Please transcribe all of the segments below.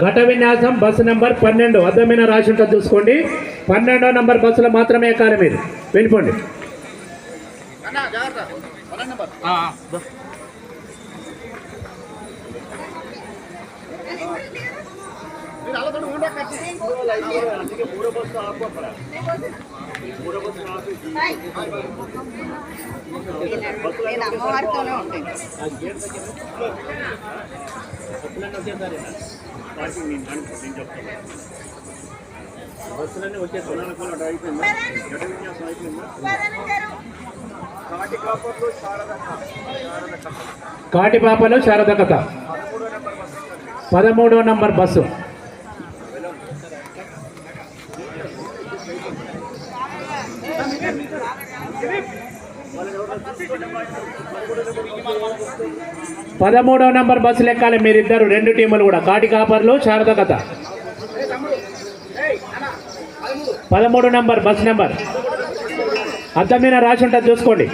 ఘట విన్యాసం bus number 12 అద్దమైన రాసి ఉంటుంది చూసుకోండి. 12వ నంబర్ బస్సులో మాత్రమే ఎక్కాలి మీరు. వెళ్ళిపోండి. అమ్మవారితోనే ఉంటాయి. బస్సులన్నీ వచ్చేసి కాటిపాపలో శారద కథ 13వ నంబర్ బస్సు. పదమూడవ నంబర్ బస్సు లెక్కాలి మీరిద్దరు, 2 టీములు కూడా. కాటి కాపర్లు శారద కథ 13 నంబర్ బస్ నెంబర్ అద్దం మీద రాసి ఉంటుంది చూసుకోండి.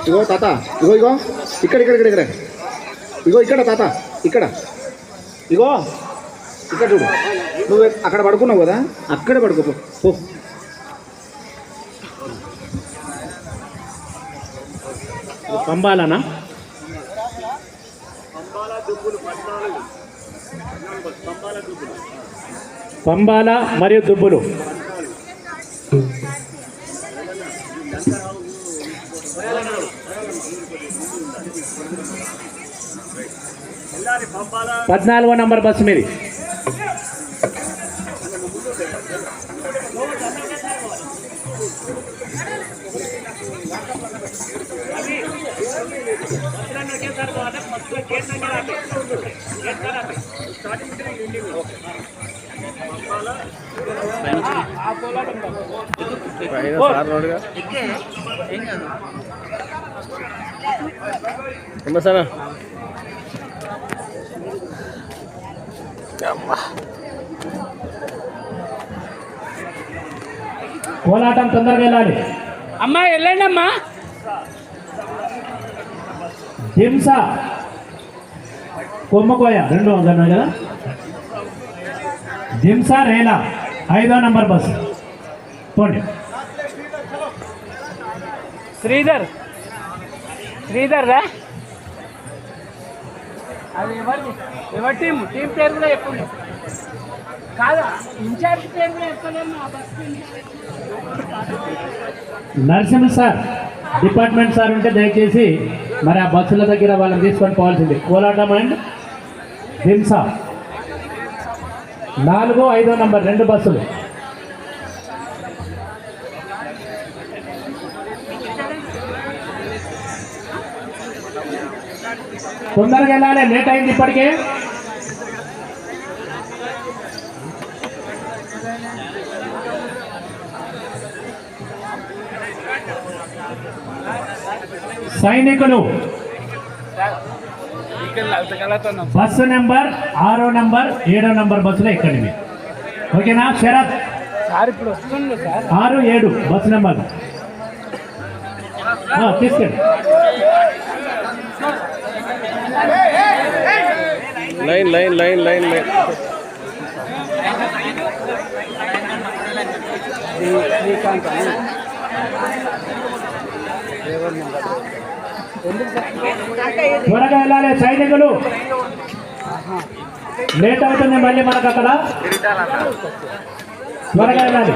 ఇగో తాత, ఇగో ఇగో ఇక్కడ ఇక్కడ ఇక్కడ ఇక్కడ ఇగో ఇక్కడ తాత, ఇక్కడ ఇగో ఇక్కడ చూడు. నువ్వు అక్కడ పడుకున్నావు కదా, అక్కడే పడుకోపో. పంబాలనా? పంబాల మరియు దుబ్బులు. పద్నాలుగో నంబర్ బస్సు మీది. సార్ కోలాటం తొందరగా వెళ్ళాలి. అమ్మా వెళ్ళండి అమ్మా. హింస కొమ్మకోయ 2 అన్నారు కదా. హింస రేలా 5వ నంబర్ బస్సు. పోండి. శ్రీధర్ రా. అది ఎవరి టీం పేరు కూడా చెప్పండి. కాదా ఇన్ఛార్జ్ పేరు కూడా చెప్పలేము. నరసింహ సార్, డిపార్ట్మెంట్ సార్ ఉంటే దయచేసి మరి ఆ బస్సుల దగ్గర వాళ్ళని తీసుకొని పోవాల్సింది. కోలాటం అండ్ హింస 4, 5వ నంబర్ 2 బస్సులు. తొందరగా వెళ్ళాలి, లేట్ అయింది ఇప్పటికే. సైనికులు బస్సు నెంబర్ 6వ నంబర్ 7వ నంబర్ బస్సులో ఎక్కండి. ఓకేనా? శరత్ 6, 7 బస్సు నెంబర్ తీసుకెళ్ళి. Line line line line line త్వరగా వెళ్ళాలి సైనికులు, లేట్ అవుతుంది మళ్ళీ మనకు అక్కడ. త్వరగా వెళ్ళాలి.